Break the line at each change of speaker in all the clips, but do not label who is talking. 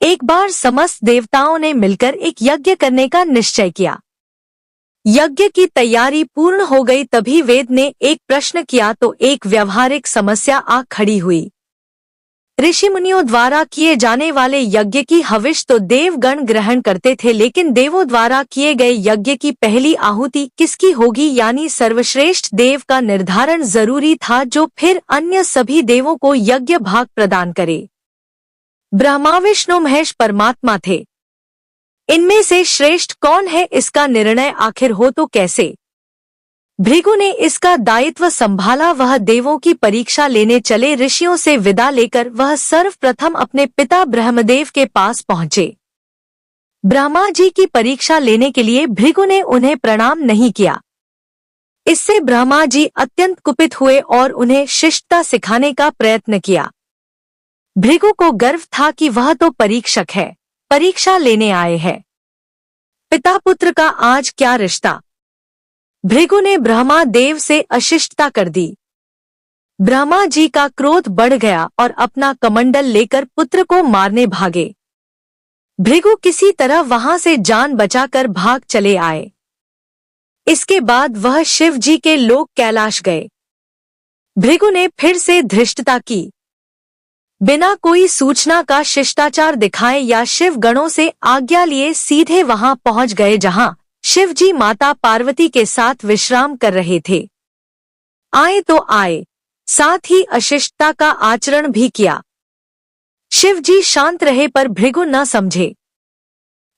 एक बार समस्त देवताओं ने मिलकर एक यज्ञ करने का निश्चय किया। यज्ञ की तैयारी पूर्ण हो गई, तभी वेद ने एक प्रश्न किया तो एक व्यवहारिक समस्या आ खड़ी हुई। ऋषि मुनियों द्वारा किए जाने वाले यज्ञ की हविष तो देवगण ग्रहण करते थे, लेकिन देवों द्वारा किए गए यज्ञ की पहली आहुति किसकी होगी, यानी सर्वश्रेष्ठ देव का निर्धारण जरूरी था, जो फिर अन्य सभी देवों को यज्ञ भाग प्रदान करे। ब्रह्मा विष्णु महेश परमात्मा थे। इनमें से श्रेष्ठ कौन है, इसका निर्णय आखिर हो तो कैसे? भृगु ने इसका दायित्व संभाला। वह देवों की परीक्षा लेने चले। ऋषियों से विदा लेकर वह सर्वप्रथम अपने पिता ब्रह्मदेव के पास पहुंचे। ब्रह्मा जी की परीक्षा लेने के लिए भृगु ने उन्हें प्रणाम नहीं किया। इससे ब्रह्मा जी अत्यंत कुपित हुए और उन्हें शिष्टता सिखाने का प्रयत्न किया। भृगु को गर्व था कि वह तो परीक्षक है, परीक्षा लेने आए हैं। पिता पुत्र का आज क्या रिश्ता? भृगु ने ब्रह्मा देव से अशिष्टता कर दी। ब्रह्मा जी का क्रोध बढ़ गया और अपना कमंडल लेकर पुत्र को मारने भागे। भृगु किसी तरह वहां से जान बचाकर भाग चले आए। इसके बाद वह शिव जी के लोक कैलाश गए। भृगु ने फिर से धृष्टता की। बिना कोई सूचना का शिष्टाचार दिखाए या शिव गणों से आज्ञा लिए सीधे वहां पहुंच गए जहां शिव जी माता पार्वती के साथ विश्राम कर रहे थे। आए तो आए, साथ ही अशिष्टता का आचरण भी किया। शिव जी शांत रहे पर भृगु न समझे।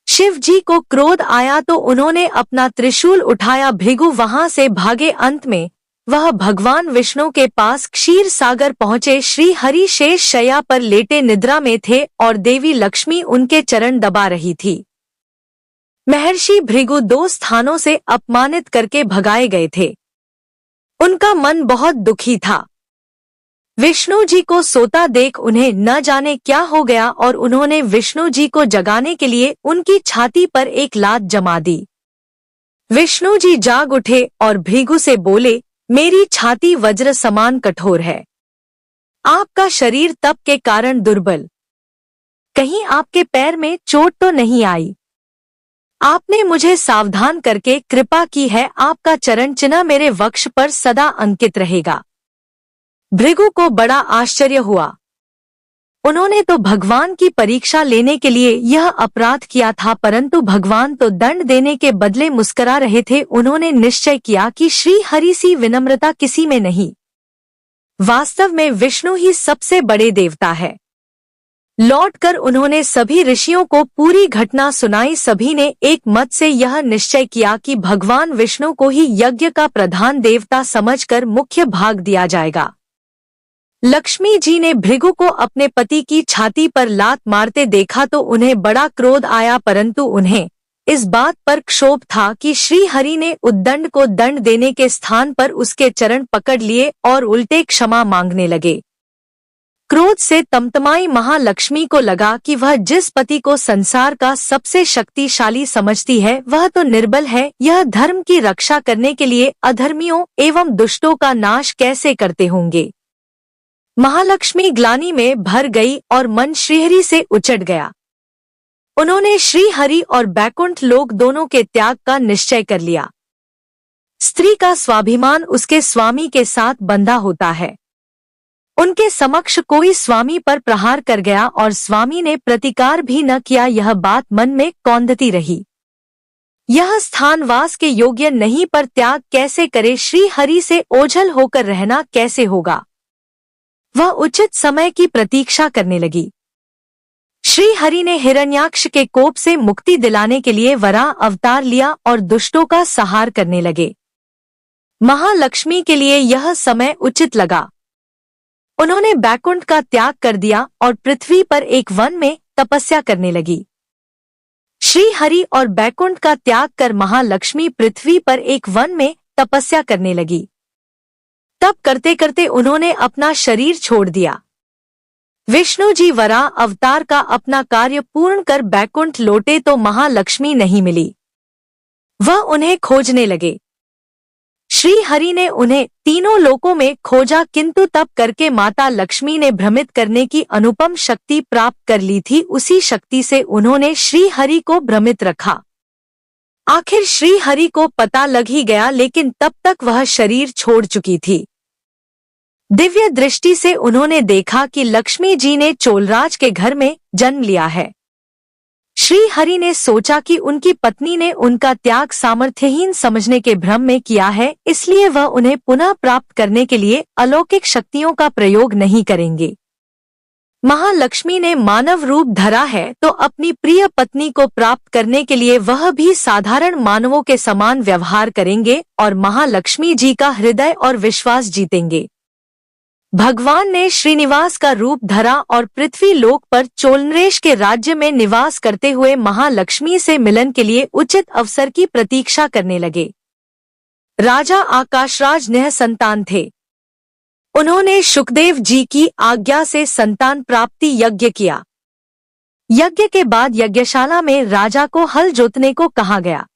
शिव जी को क्रोध आया तो उन्होंने अपना त्रिशूल उठाया। भृगु वहां से भागे। अंत में वह भगवान विष्णु के पास क्षीर सागर पहुंचे। श्री हरि शेष शैया पर लेटे निद्रा में थे और देवी लक्ष्मी उनके चरण दबा रही थी। महर्षि भृगु 2 स्थानों से अपमानित करके भगाए गए थे। उनका मन बहुत दुखी था। विष्णु जी को सोता देख उन्हें न जाने क्या हो गया और उन्होंने विष्णु जी को जगाने के लिए उनकी छाती पर एक लात जमा दी। विष्णु जी जाग उठे और भृगु से बोले, मेरी छाती वज्र समान कठोर है। आपका शरीर तप के कारण दुर्बल। कहीं आपके पैर में चोट तो नहीं आई? आपने मुझे सावधान करके कृपा की है। आपका चरण चिन्ह मेरे वक्ष पर सदा अंकित रहेगा। भृगु को बड़ा आश्चर्य हुआ। उन्होंने तो भगवान की परीक्षा लेने के लिए यह अपराध किया था, परंतु भगवान तो दंड देने के बदले मुस्कुरा रहे थे। उन्होंने निश्चय किया कि श्री हरि सी विनम्रता किसी में नहीं। वास्तव में विष्णु ही सबसे बड़े देवता है। लौटकर उन्होंने सभी ऋषियों को पूरी घटना सुनाई। सभी ने एक मत से यह निश्चय किया कि भगवान विष्णु को ही यज्ञ का प्रधान देवता समझकर मुख्य भाग दिया जाएगा। लक्ष्मी जी ने भृगु को अपने पति की छाती पर लात मारते देखा तो उन्हें बड़ा क्रोध आया, परंतु उन्हें इस बात पर क्षोभ था कि श्री हरि ने उद्दंड को दंड देने के स्थान पर उसके चरण पकड़ लिए और उल्टे क्षमा मांगने लगे। क्रोध से तमतमाई महालक्ष्मी को लगा कि वह जिस पति को संसार का सबसे शक्तिशाली समझती है वह तो निर्बल है। यह धर्म की रक्षा करने के लिए अधर्मियों एवं दुष्टों का नाश कैसे करते होंगे। महालक्ष्मी ग्लानि में भर गई और मन श्रीहरि से उचट गया। उन्होंने श्रीहरि और बैकुंठ लोक दोनों के त्याग का निश्चय कर लिया। स्त्री का स्वाभिमान उसके स्वामी के साथ बंधा होता है। उनके समक्ष कोई स्वामी पर प्रहार कर गया और स्वामी ने प्रतिकार भी न किया। यह बात मन में कौंधती रही। यह स्थान वास के योग्य नहीं, पर त्याग कैसे करे? श्री हरि से ओझल होकर रहना कैसे होगा? वह उचित समय की प्रतीक्षा करने लगी। श्री हरि ने हिरण्याक्ष के कोप से मुक्ति दिलाने के लिए वराह अवतार लिया और दुष्टों का संहार करने लगे। महालक्ष्मी के लिए यह समय उचित लगा। उन्होंने बैकुंठ का त्याग कर दिया और पृथ्वी पर एक वन में तपस्या करने लगी। श्री हरि और बैकुंठ का त्याग कर महालक्ष्मी पृथ्वी पर एक वन में तपस्या करने लगी। तब करते करते उन्होंने अपना शरीर छोड़ दिया। विष्णु जी वराह अवतार का अपना कार्य पूर्ण कर बैकुंठ लौटे तो महालक्ष्मी नहीं मिली। वह उन्हें खोजने लगे। श्री हरि ने उन्हें तीनों लोकों में खोजा, किंतु तप करके माता लक्ष्मी ने भ्रमित करने की अनुपम शक्ति प्राप्त कर ली थी। उसी शक्ति से उन्होंने श्री हरि को भ्रमित रखा। आखिर श्री हरि को पता लग ही गया, लेकिन तब तक वह शरीर छोड़ चुकी थी। दिव्य दृष्टि से उन्होंने देखा कि लक्ष्मी जी ने चोलराज के घर में जन्म लिया है। श्री हरि ने सोचा कि उनकी पत्नी ने उनका त्याग सामर्थ्यहीन समझने के भ्रम में किया है, इसलिए वह उन्हें पुनः प्राप्त करने के लिए अलौकिक शक्तियों का प्रयोग नहीं करेंगे। महालक्ष्मी ने मानव रूप धरा है तो अपनी प्रिय पत्नी को प्राप्त करने के लिए वह भी साधारण मानवों के समान व्यवहार करेंगे और महालक्ष्मी जी का हृदय और विश्वास जीतेंगे। भगवान ने श्रीनिवास का रूप धरा और पृथ्वी लोक पर चोलनरेश के राज्य में निवास करते हुए महालक्ष्मी से मिलन के लिए उचित अवसर की प्रतीक्षा करने लगे। राजा आकाशराज निःसंतान थे। उन्होंने शुकदेव जी की आज्ञा से संतान प्राप्ति यज्ञ किया। यज्ञ के बाद यज्ञशाला में राजा को हल जोतने को कहा गया।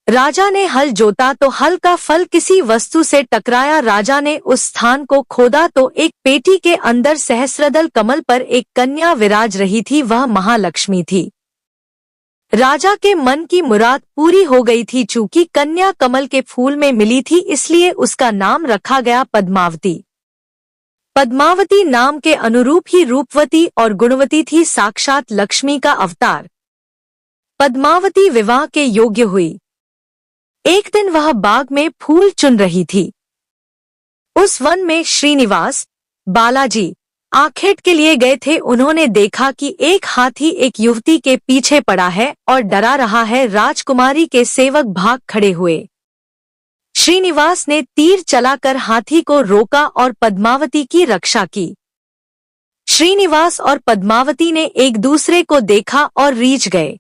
राजा ने हल जोता तो हल का फल किसी वस्तु से टकराया। राजा ने उस स्थान को खोदा तो एक पेटी के अंदर सहस्रदल कमल पर एक कन्या विराज रही थी, वह महालक्ष्मी थी। राजा के मन की मुराद पूरी हो गई थी। चूंकि कन्या कमल के फूल में मिली थी, इसलिए उसका नाम रखा गया पद्मावती। पद्मावती नाम के अनुरूप ही रूपवती और गुणवती थी, साक्षात लक्ष्मी का अवतार। पद्मावती विवाह के योग्य हुई। एक दिन वह बाग में फूल चुन रही थी। उस वन में श्रीनिवास, बालाजी आखेट के लिए गए थे। उन्होंने देखा कि एक हाथी एक युवती के पीछे पड़ा है और डरा रहा है। राजकुमारी के सेवक भाग खड़े हुए। श्रीनिवास ने तीर चलाकर हाथी को रोका और पद्मावती की रक्षा की। श्रीनिवास और पद्मावती ने एक दूसरे को देखा और रीझ गए।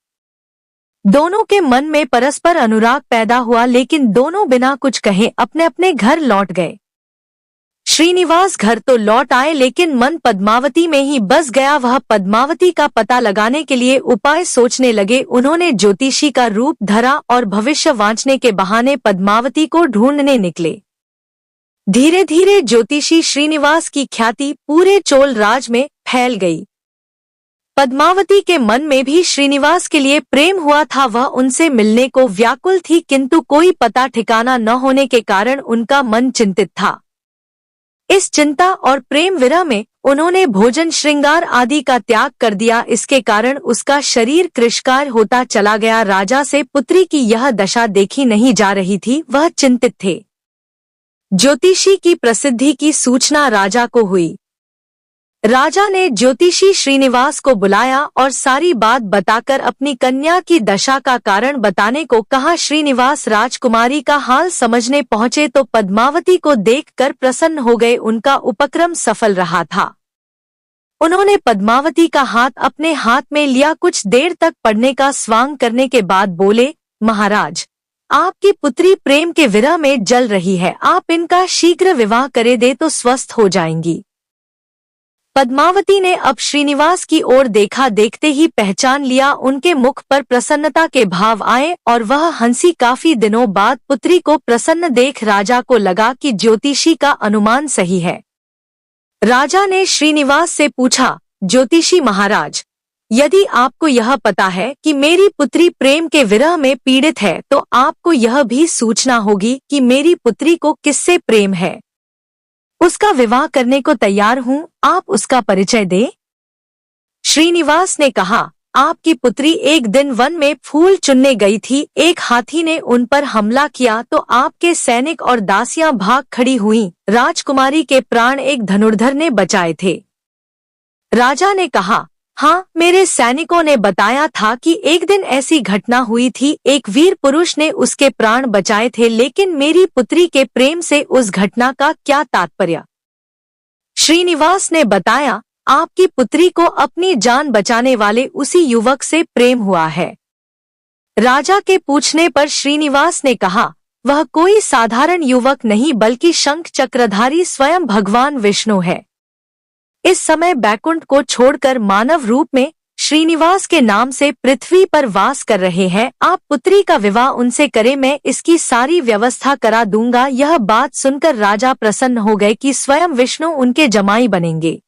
दोनों के मन में परस्पर अनुराग पैदा हुआ, लेकिन दोनों बिना कुछ कहे अपने अपने घर लौट गए। श्रीनिवास घर तो लौट आए, लेकिन मन पद्मावती में ही बस गया। वह पद्मावती का पता लगाने के लिए उपाय सोचने लगे। उन्होंने ज्योतिषी का रूप धरा और भविष्य वांचने के बहाने पद्मावती को ढूंढने निकले। धीरे धीरे ज्योतिषी श्रीनिवास की ख्याति पूरे चोल राज में फैल गई। पद्मावती के मन में भी श्रीनिवास के लिए प्रेम हुआ था। वह उनसे मिलने को व्याकुल थी, किंतु कोई पता ठिकाना न होने के कारण उनका मन चिंतित था। इस चिंता और प्रेम विरह में उन्होंने भोजन श्रृंगार आदि का त्याग कर दिया। इसके कारण उसका शरीर कृशकाय होता चला गया। राजा से पुत्री की यह दशा देखी नहीं जा रही थी, वह चिंतित थे। ज्योतिषी की प्रसिद्धि की सूचना राजा को हुई। राजा ने ज्योतिषी श्रीनिवास को बुलाया और सारी बात बताकर अपनी कन्या की दशा का कारण बताने को कहा। श्रीनिवास राजकुमारी का हाल समझने पहुंचे तो पद्मावती को देखकर प्रसन्न हो गए। उनका उपक्रम सफल रहा था। उन्होंने पद्मावती का हाथ अपने हाथ में लिया। कुछ देर तक पढ़ने का स्वांग करने के बाद बोले, महाराज, आपकी पुत्री प्रेम के विरह में जल रही है। आप इनका शीघ्र विवाह करे दे तो स्वस्थ हो जाएंगी। पद्मावती ने अब श्रीनिवास की ओर देखा। देखते ही पहचान लिया। उनके मुख पर प्रसन्नता के भाव आए और वह हंसी। काफी दिनों बाद पुत्री को प्रसन्न देख राजा को लगा कि ज्योतिषी का अनुमान सही है। राजा ने श्रीनिवास से पूछा, ज्योतिषी महाराज, यदि आपको यह पता है कि मेरी पुत्री प्रेम के विरह में पीड़ित है, तो आपको यह भी सूचना होगी कि मेरी पुत्री को किससे प्रेम है। उसका विवाह करने को तैयार हूँ, आप उसका परिचय दें। श्रीनिवास ने कहा, आपकी पुत्री एक दिन वन में फूल चुनने गई थी। एक हाथी ने उन पर हमला किया तो आपके सैनिक और दासियां भाग खड़ी हुईं। राजकुमारी के प्राण एक धनुर्धर ने बचाए थे। राजा ने कहा, हाँ, मेरे सैनिकों ने बताया था कि एक दिन ऐसी घटना हुई थी। एक वीर पुरुष ने उसके प्राण बचाए थे, लेकिन मेरी पुत्री के प्रेम से उस घटना का क्या तात्पर्य। श्रीनिवास ने बताया, आपकी पुत्री को अपनी जान बचाने वाले उसी युवक से प्रेम हुआ है। राजा के पूछने पर श्रीनिवास ने कहा, वह कोई साधारण युवक नहीं बल्कि शंख चक्रधारी स्वयं भगवान विष्णु है। इस समय बैकुंठ को छोड़कर मानव रूप में श्रीनिवास के नाम से पृथ्वी पर वास कर रहे हैं। आप पुत्री का विवाह उनसे करें, मैं इसकी सारी व्यवस्था करा दूंगा। यह बात सुनकर राजा प्रसन्न हो गए कि स्वयं विष्णु उनके जमाई बनेंगे।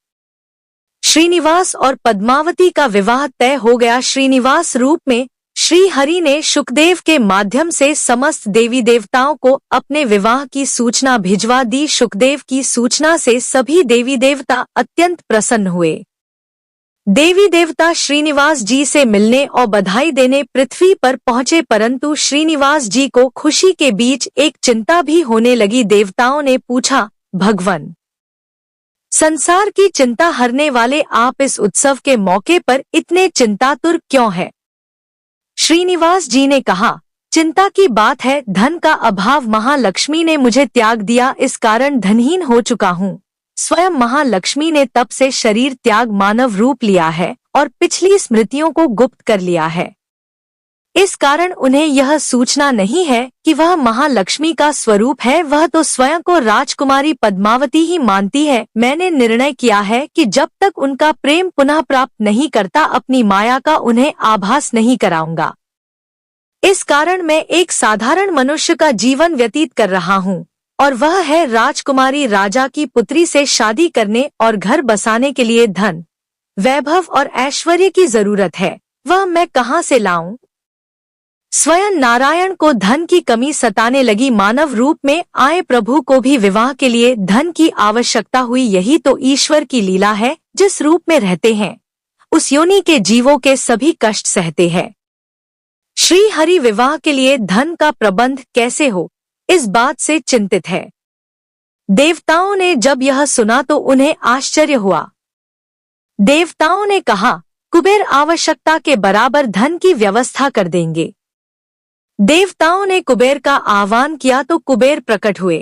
श्रीनिवास और पद्मावती का विवाह तय हो गया। श्रीनिवास रूप में श्री हरि ने शुकदेव के माध्यम से समस्त देवी देवताओं को अपने विवाह की सूचना भिजवा दी। शुकदेव की सूचना से सभी देवी देवता अत्यंत प्रसन्न हुए। देवी देवता श्रीनिवास जी से मिलने और बधाई देने पृथ्वी पर पहुंचे, परंतु श्रीनिवास जी को खुशी के बीच एक चिंता भी होने लगी। देवताओं ने पूछा, भगवान, संसार की चिंता हरने वाले आप इस उत्सव के मौके पर इतने चिंतातुर क्यों हैं? श्रीनिवास जी ने कहा, चिंता की बात है, धन का अभाव। महालक्ष्मी ने मुझे त्याग दिया, इस कारण धनहीन हो चुका हूँ। स्वयं महालक्ष्मी ने तब से शरीर त्याग मानव रूप लिया है और पिछली स्मृतियों को गुप्त कर लिया है। इस कारण उन्हें यह सूचना नहीं है कि वह महालक्ष्मी का स्वरूप है। वह तो स्वयं को राजकुमारी पद्मावती ही मानती है। मैंने निर्णय किया है कि जब तक उनका प्रेम पुनः प्राप्त नहीं करता, अपनी माया का उन्हें आभास नहीं कराऊंगा। इस कारण मैं एक साधारण मनुष्य का जीवन व्यतीत कर रहा हूँ, और वह है राजकुमारी राजा की पुत्री से शादी करने और घर बसाने के लिए धन, वैभव और ऐश्वर्य की जरूरत है। वह मैं कहाँ से लाऊं? स्वयं नारायण को धन की कमी सताने लगी। मानव रूप में आए प्रभु को भी विवाह के लिए धन की आवश्यकता हुई। यही तो ईश्वर की लीला है। जिस रूप में रहते हैं उस योनि के जीवों के सभी कष्ट सहते हैं। श्री हरि विवाह के लिए धन का प्रबंध कैसे हो, इस बात से चिंतित है। देवताओं ने जब यह सुना तो उन्हें आश्चर्य हुआ। देवताओं ने कहा, कुबेर आवश्यकता के बराबर धन की व्यवस्था कर देंगे। देवताओं ने कुबेर का आह्वान किया तो कुबेर प्रकट हुए।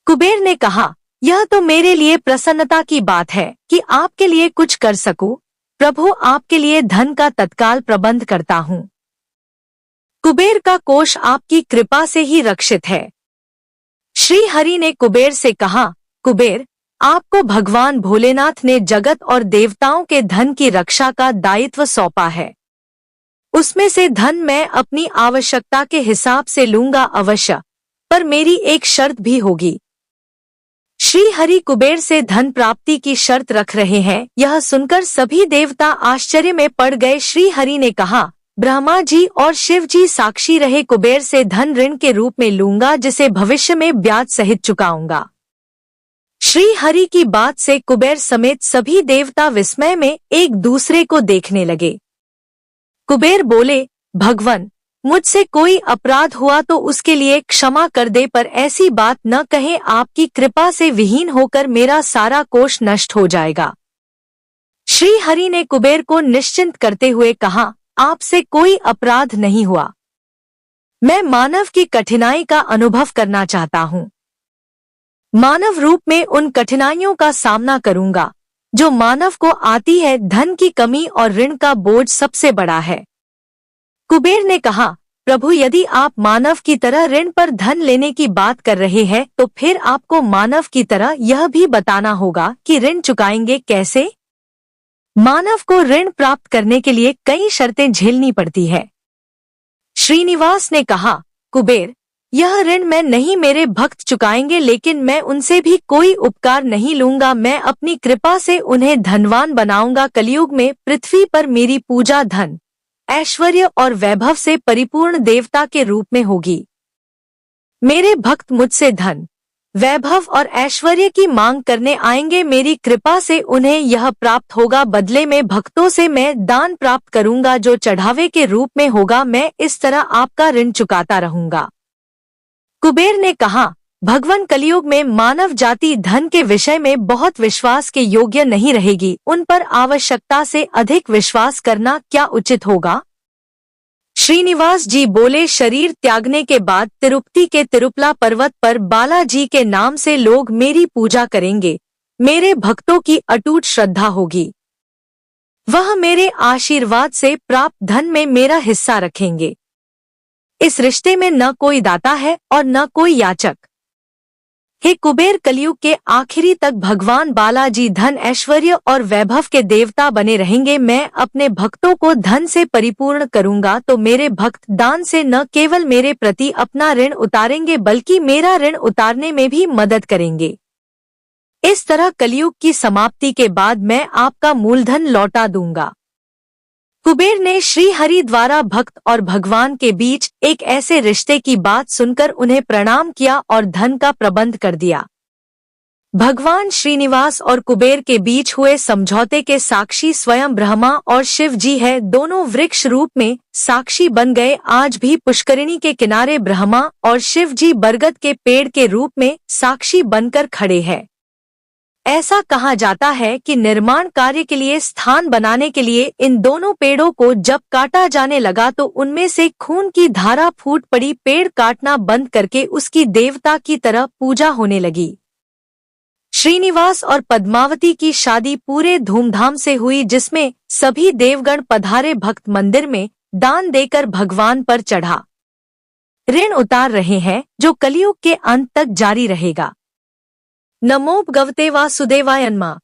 कुबेर ने कहा, यह तो मेरे लिए प्रसन्नता की बात है कि आपके लिए कुछ कर सकूं। प्रभु, आपके लिए धन का तत्काल प्रबंध करता हूँ। कुबेर का कोष आपकी कृपा से ही रक्षित है। श्री हरि ने कुबेर से कहा, कुबेर, आपको भगवान भोलेनाथ ने जगत और देवताओं के धन की रक्षा का दायित्व सौंपा है। उसमें से धन मैं अपनी आवश्यकता के हिसाब से लूंगा अवश्य, पर मेरी एक शर्त भी होगी। श्री हरि कुबेर से धन प्राप्ति की शर्त रख रहे हैं। यह सुनकर सभी देवता आश्चर्य में पड़ गए। श्री हरि ने कहा, ब्रह्मा जी और शिव जी साक्षी रहे, कुबेर से धन ऋण के रूप में लूंगा, जिसे भविष्य में ब्याज सहित चुकाऊंगा। श्री हरि की बात से कुबेर समेत सभी देवता विस्मय में एक दूसरे को देखने लगे। कुबेर बोले, भगवान, मुझसे कोई अपराध हुआ तो उसके लिए क्षमा कर दे, पर ऐसी बात न कहें। आपकी कृपा से विहीन होकर मेरा सारा कोष नष्ट हो जाएगा। श्री हरि ने कुबेर को निश्चिंत करते हुए कहा, आपसे कोई अपराध नहीं हुआ। मैं मानव की कठिनाई का अनुभव करना चाहता हूँ। मानव रूप में उन कठिनाइयों का सामना करूंगा जो मानव को आती है। धन की कमी और ऋण का बोझ सबसे बड़ा है। कुबेर ने कहा, प्रभु, यदि आप मानव की तरह ऋण पर धन लेने की बात कर रहे हैं तो फिर आपको मानव की तरह यह भी बताना होगा कि ऋण चुकाएंगे कैसे। मानव को ऋण प्राप्त करने के लिए कई शर्तें झेलनी पड़ती है। श्रीनिवास ने कहा, कुबेर, यह ऋण मैं नहीं, मेरे भक्त चुकाएंगे, लेकिन मैं उनसे भी कोई उपकार नहीं लूंगा। मैं अपनी कृपा से उन्हें धनवान बनाऊंगा। कलयुग में पृथ्वी पर मेरी पूजा धन, ऐश्वर्य और वैभव से परिपूर्ण देवता के रूप में होगी। मेरे भक्त मुझसे धन, वैभव और ऐश्वर्य की मांग करने आएंगे। मेरी कृपा से उन्हें यह प्राप्त होगा। बदले में भक्तों से मैं दान प्राप्त करूंगा जो चढ़ावे के रूप में होगा। मैं इस तरह आपका ऋण चुकाता रहूंगा। कुबेर ने कहा, भगवान, कलयुग में मानव जाति धन के विषय में बहुत विश्वास के योग्य नहीं रहेगी। उन पर आवश्यकता से अधिक विश्वास करना क्या उचित होगा? श्रीनिवास जी बोले, शरीर त्यागने के बाद तिरुपति के तिरुपला पर्वत पर बालाजी के नाम से लोग मेरी पूजा करेंगे। मेरे भक्तों की अटूट श्रद्धा होगी। वह मेरे आशीर्वाद से प्राप्त धन में मेरा हिस्सा रखेंगे। इस रिश्ते में न कोई दाता है और न कोई याचक। हे कुबेर, कलयुग के आखिरी तक भगवान बालाजी धन, ऐश्वर्य और वैभव के देवता बने रहेंगे। मैं अपने भक्तों को धन से परिपूर्ण करूंगा तो मेरे भक्त दान से न केवल मेरे प्रति अपना ऋण उतारेंगे बल्कि मेरा ऋण उतारने में भी मदद करेंगे। इस तरह कलयुग की समाप्ति के बाद मैं आपका मूलधन लौटा दूंगा। कुबेर ने श्री हरि द्वारा भक्त और भगवान के बीच एक ऐसे रिश्ते की बात सुनकर उन्हें प्रणाम किया और धन का प्रबंध कर दिया। भगवान श्रीनिवास और कुबेर के बीच हुए समझौते के साक्षी स्वयं ब्रह्मा और शिव जी है। दोनों वृक्ष रूप में साक्षी बन गए। आज भी पुष्करिणी के किनारे ब्रह्मा और शिव जी बरगद के पेड़ के रूप में साक्षी बनकर खड़े हैं। ऐसा कहा जाता है कि निर्माण कार्य के लिए स्थान बनाने के लिए इन दोनों पेड़ों को जब काटा जाने लगा तो उनमें से खून की धारा फूट पड़ी। पेड़ काटना बंद करके उसकी देवता की तरह पूजा होने लगी। श्रीनिवास और पद्मावती की शादी पूरे धूमधाम से हुई, जिसमें सभी देवगण पधारे। भक्त मंदिर में दान देकर भगवान पर चढ़ा ऋण उतार रहे हैं, जो कलयुग के अंत तक जारी रहेगा। नमो भगवते वासुदेवाय नमः।